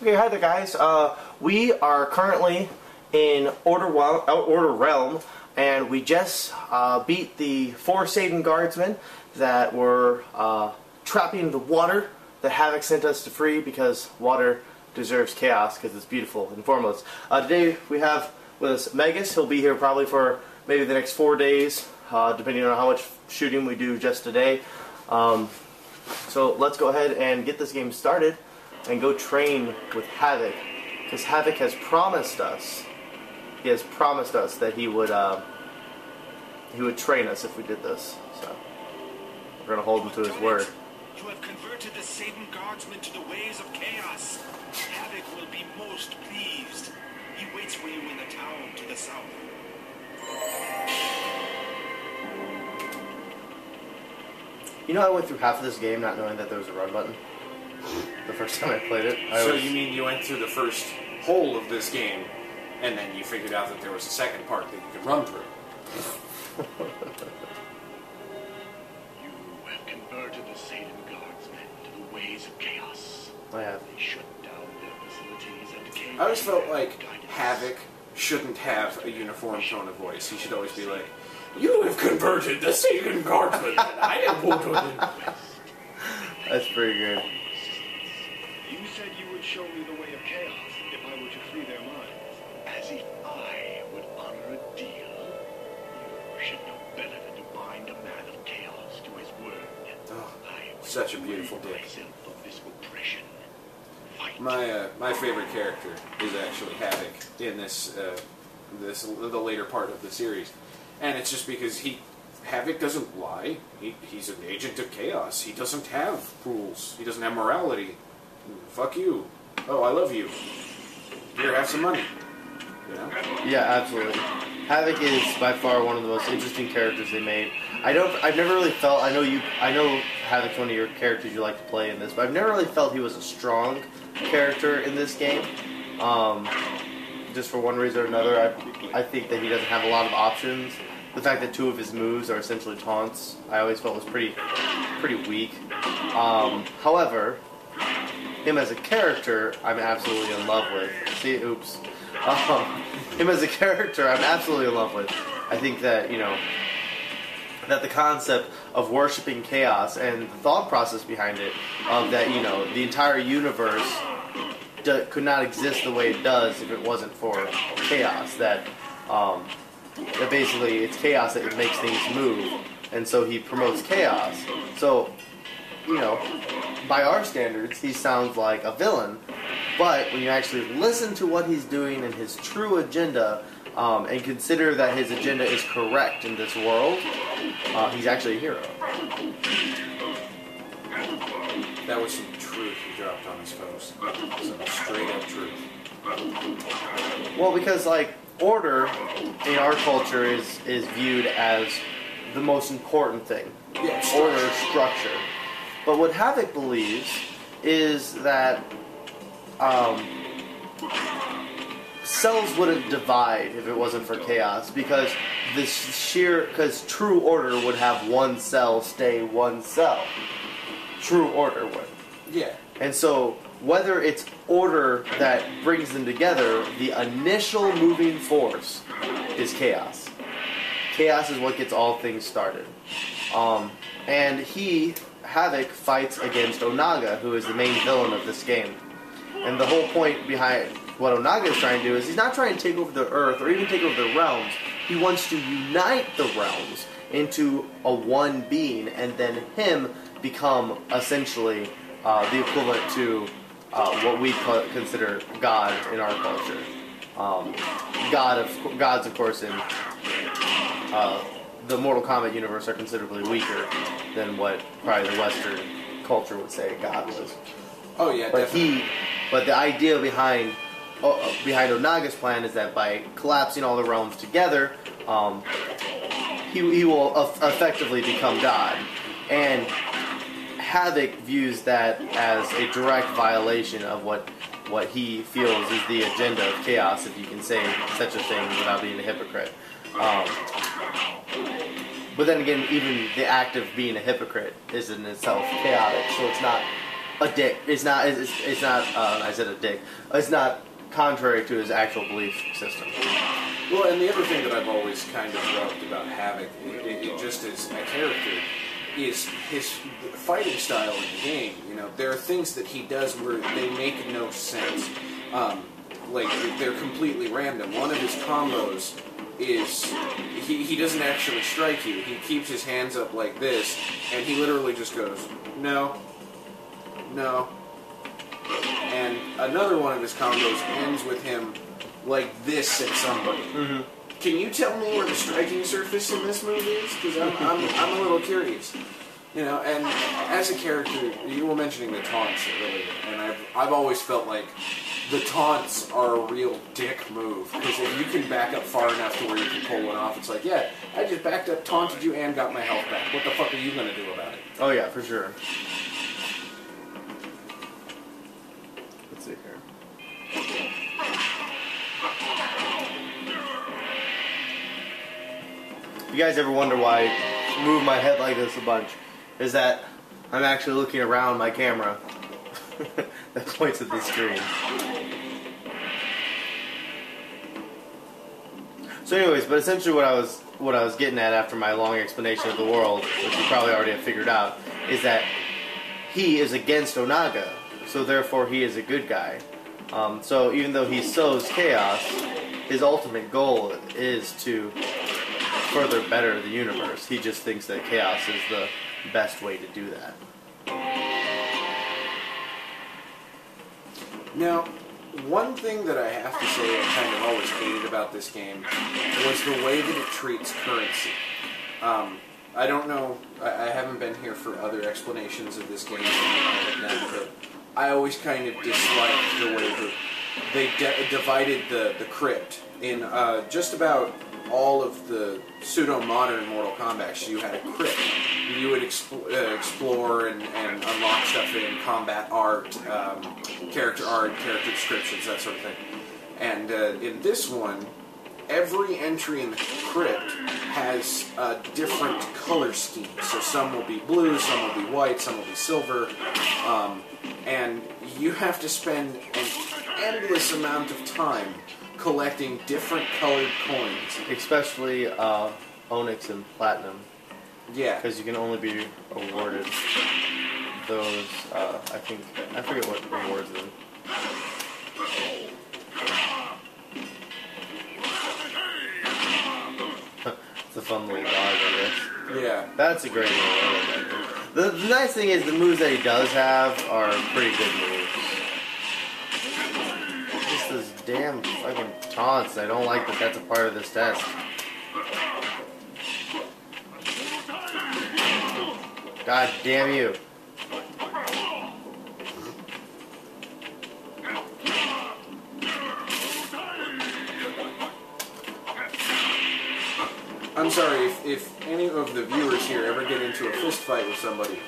Okay, hi there guys. We are currently in Outer Realm, and we just beat the 4 Satan guardsmen that were trapped in the water that Havoc sent us to free because water deserves chaos because it's beautiful and formless. Today we have with us Megas. He'll be here probably for maybe the next 4 days, depending on how much shooting we do just today. So let's go ahead and get this game started and go train with Havoc, because Havoc has promised us. He has promised us that he would train us if we did this. So we're gonna hold him to his word. You have converted the Satan guardsmen to the ways of chaos. Havoc will be most pleased. He waits for you in the town to the south. You know, I went through half of this game not knowing that there was a run button. The first time I played it. So you mean you went through the first whole of this game, and then you figured out that there was a second part that you could run through? You have converted the Satan guardsmen to the ways of chaos. I have. They shut down their facilities and came. I always felt like Havoc shouldn't have a uniform tone of voice. He should always be like, "You have converted the Satan guardsmen, and I am going to." That's pretty good. You said you would show me the way of chaos if I were to free their minds. As if I would honor a deal. You should know better than to bind a man of chaos to his word. Oh, such a beautiful dick. Myself of this oppression. Fight. My favorite character is actually Havoc in the later part of the series, and it's just because Havoc doesn't lie. He's an agent of chaos. He doesn't have rules. He doesn't have morality. Fuck you. Oh, I love you. Here, have some money. You know? Yeah, absolutely. Havoc is by far one of the most interesting characters they made. I've never really felt. I know Havoc's one of your characters you like to play in this, but I've never really felt he was a strong character in this game. Just for one reason or another, I think that he doesn't have a lot of options. The fact that 2 of his moves are essentially taunts, I always felt was pretty weak. However, him as a character, I'm absolutely in love with. See, oops. Him as a character, I'm absolutely in love with. I think that, that the concept of worshiping chaos and the thought process behind it, of that, the entire universe could not exist the way it does if it wasn't for chaos. That basically it's chaos that makes things move, and so he promotes chaos. So, by our standards, he sounds like a villain, but when you actually listen to what he's doing and his true agenda, and consider that his agenda is correct in this world, he's actually a hero. That was some truth he dropped on his folks. Some straight up truth. Well, because order in our culture is viewed as the most important thing. Yeah, order, structure. But what Havoc believes is that cells wouldn't divide if it wasn't for chaos, because true order would have one cell stay one cell. True order would. Yeah. And so, whether it's order that brings them together, the initial moving force is chaos. Chaos is what gets all things started. And Havoc, fights against Onaga, who is the main villain of this game. And the whole point behind what Onaga is trying to do is he's not trying to take over the Earth or even take over the realms. He wants to unite the realms into a one being, and then him become essentially the equivalent to what we consider God in our culture. Gods, of course, in the Mortal Kombat universe are considerably weaker than what probably the Western culture would say God was. Oh yeah, definitely. But the idea behind Onaga's plan is that by collapsing all the realms together, he will effectively become God. And Havoc views that as a direct violation of what he feels is the agenda of chaos, if you can say such a thing without being a hypocrite. But then again, even the act of being a hypocrite is in itself chaotic, so it's not a dick. It's not. It's not. I said a dick. It's not contrary to his actual belief system. Well, and the other thing that I've always kind of loved about Havoc, it just as a character, is his fighting style in the game. You know, there are things that he does where they make no sense. Like, they're completely random. One of his combos is, he doesn't actually strike you. He keeps his hands up like this, and he literally just goes, no, no. And another one of his combos ends with him like this at somebody. Mm-hmm. Can you tell me where the striking surface in this movie is? Because I'm a little curious. You know, and as a character, you were mentioning the taunts earlier, and I've always felt like the taunts are a real dick move, because if you can back up far enough to where you can pull one off, it's like, yeah, I just backed up, taunted you, and got my health back. What the fuck are you going to do about it? Oh yeah, for sure. Let's see here. If you guys ever wonder why I move my head like this a bunch, is that I'm actually looking around my camera that points at the screen. So anyways, but essentially what I was getting at after my long explanation of the world, which you probably already have figured out, is that he is against Onaga, so therefore he is a good guy. So even though he sows chaos, his ultimate goal is to further better the universe. He just thinks that chaos is the best way to do that. Now, one thing that I have to say I kind of always hated about this game was the way that it treats currency. I don't know, I haven't been here for other explanations of this game but I always kind of disliked the way that they divided the crypt. In just about all of the pseudo-modern Mortal Kombat, you had a crypt. You would explore and unlock stuff in combat art, character descriptions, that sort of thing. And in this one, every entry in the crypt has a different color scheme. So some will be blue, some will be white, some will be silver. And you have to spend an endless amount of time collecting different colored coins. Especially Onyx and Platinum. Yeah. Because you can only be awarded those, I forget what rewards them. It's a fun little dog, I guess. Yeah. That's a great reward. The nice thing is the moves that he does have are pretty good moves. Just those damn fucking taunts. I don't like that that's a part of this test. God damn you. I'm sorry, if any of the viewers here ever get into a fist fight with somebody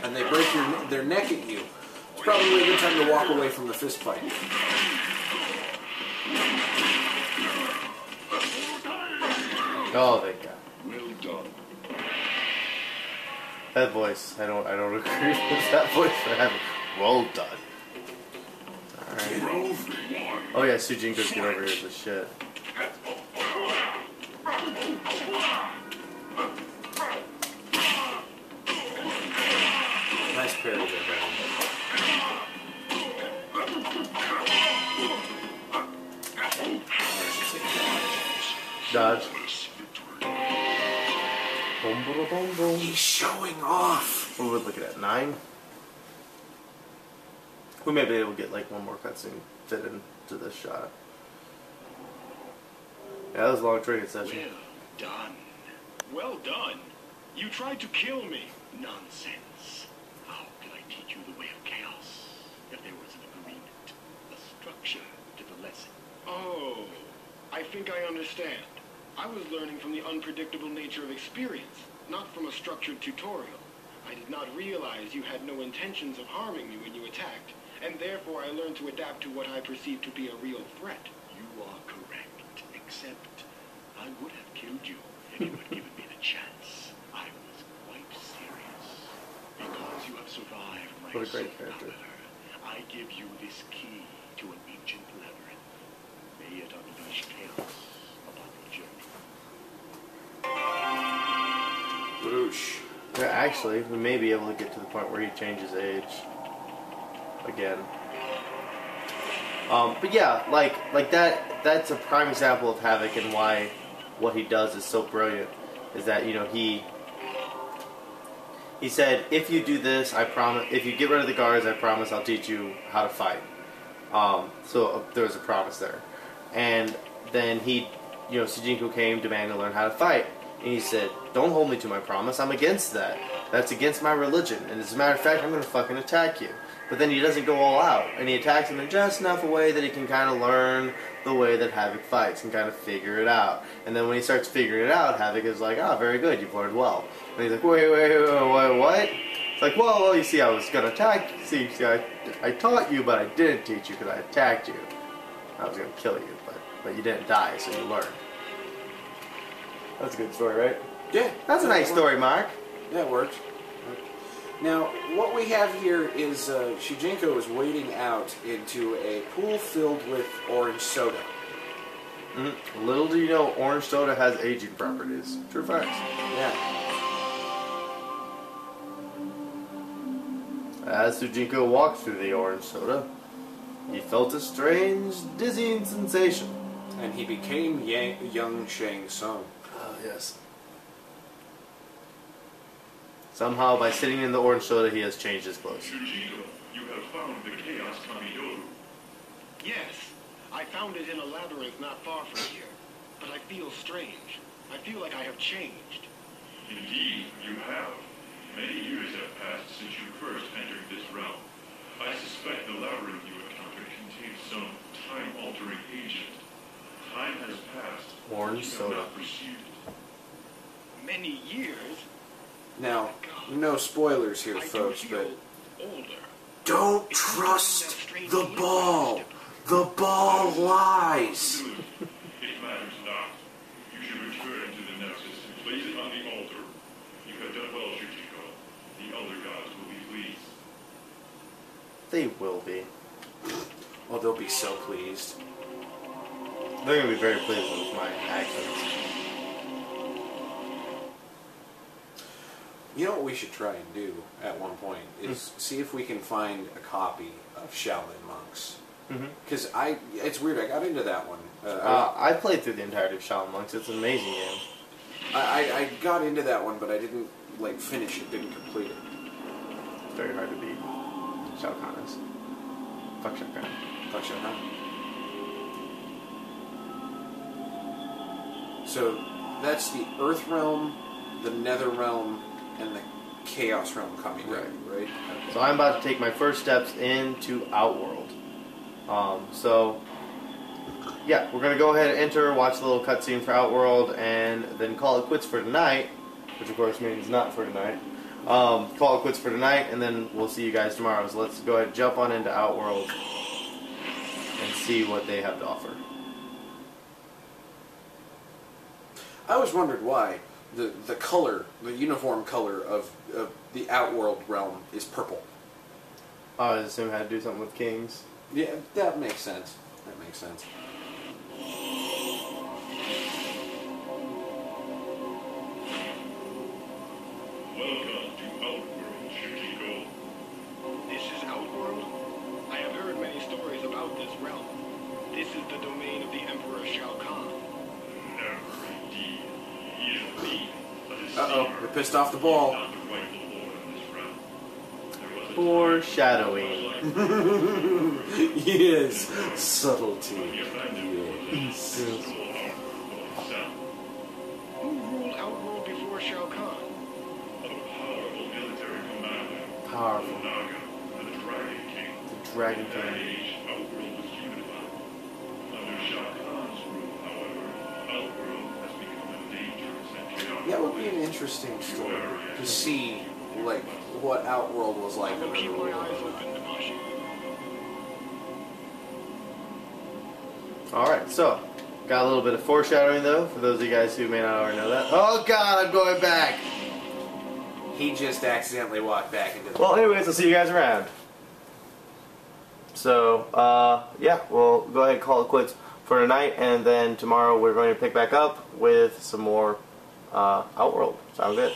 and they break their neck at you, it's probably a good time to walk away from the fist fight. Oh, thank God. Well done. That voice, I don't agree with that voice for having. Well done. Alright. Oh yeah, Sujinko's get over here is the shit. Nice parry there, Dodge. Boom, boom, boom, boom. He's showing off. What are we looking at? 9? We may be able to get like one more cutscene fit into this shot. Yeah, that was a long training session. Well done. Well done. You tried to kill me. Nonsense. How can I teach you the way of chaos if there was an agreement, a structure to the lesson? Oh, I think I understand. I was learning from the unpredictable nature of experience, not from a structured tutorial. I did not realize you had no intentions of harming me when you attacked, and therefore I learned to adapt to what I perceived to be a real threat. You are correct, except I would have killed you if you had given me the chance. I was quite serious. Because you have survive my What a great assault character. on her, I give you this key to an ancient labyrinth. May it unleash chaos upon your journey. Boosh. Yeah, actually, we may be able to get to the point where he changes age again. But yeah, like that's a prime example of Havoc and why what he does is so brilliant. Is that, you know, he said, if you do this, I promise, if you get rid of the guards, I promise I'll teach you how to fight. So there was a promise there. And then he, you know, Sujinko came demanding to learn how to fight. And he said, don't hold me to my promise, I'm against that. That's against my religion. And as a matter of fact, I'm going to fucking attack you. But then he doesn't go all out. And he attacks him in just enough a way that he can kind of learn the way that Havoc fights and kind of figure it out. And then when he starts figuring it out, Havoc is like, oh, very good, you've learned well. And he's like, wait, what? It's like, well, you see, I was going to attack you. See, I taught you, but I didn't teach you because I attacked you. I was going to kill you, but you didn't die, so you learned. That's a good story, right? Yeah. That's a nice story, Mark. Yeah, it works. Now, what we have here is Shujinko is wading out into a pool filled with orange soda. Mm-hmm. Little do you know, orange soda has aging properties. True facts. Yeah. As Sujinko walked through the orange soda, he felt a strange, dizzying sensation. And he became young Shang Tsung. Oh, yes. Somehow, by sitting in the orange soda, he has changed his clothes. Shujinko, you have found the Chaos Kamidoru. Yes, I found it in a labyrinth not far from here. But I feel strange. I feel like I have changed. Indeed, you have. Many years have passed since you first entered this realm. I suspect the labyrinth you encountered contains some time-altering agent. Time has passed. Orange You have soda. not perceived it. Many years? Now, no spoilers here, I do folks, feel but older. don't trust the ball. The ball lies. It matters not. You should return to the Nexus and place it on the altar. You have done well, Shujinko. The elder gods will be pleased. They will be. Oh, they'll be so pleased. They're going to be very pleased with my actions. You know what we should try and do at one point is see if we can find a copy of Shaolin Monks. Because it's weird, I got into that one. I played through the entirety of Shaolin Monks. It's an amazing game. I got into that one, but I didn't finish it, didn't complete it. It's very hard to beat. Shao Kahn is. Fuck Shao Kahn. Fuck Shao Kahn. So that's the Earth Realm, the Nether Realm, and the Chaos Realm coming Right. right? So I'm about to take my first steps into Outworld. So, yeah, we're going to go ahead and enter, watch the little cutscene for Outworld, and then call it quits for tonight, which of course means not for tonight. Call it quits for tonight, and then we'll see you guys tomorrow. So let's go ahead and jump on into Outworld and see what they have to offer. I always wondered why the color, the uniform color of the Outworld realm is purple. I assume it had to do something with kings. Yeah, that makes sense. That makes sense. Welcome to Outworld, Shujinko. This is Outworld? I have heard many stories about this realm. This is the domain of the Emperor Shao Kahn. Never indeed. He is a thief, a deceiver. Uh-oh, we pissed off the ball. Not the rightful lord of this realm. There was a Foreshadowing. Yes, subtlety. Yes. Who ruled Outworld before Shao Kahn? A powerful military commander. Powerful. Naga, the Dragon King. The Dragon In that King. age, Outworld was unified. Under Shao Kahn's rule, however, Outworld has become a dangerous and chaotic That would be an place. interesting story to see, like, what Outworld was like. I will keep my eyes open, Namashi. Alright, so, got a little bit of foreshadowing though, for those of you guys who may not already know that. Oh god, I'm going back! He just accidentally walked back into the... Well, anyways, I'll see you guys around. So, yeah, we'll go ahead and call it quits for tonight, and then tomorrow we're going to pick back up with some more Outworld. Sound good?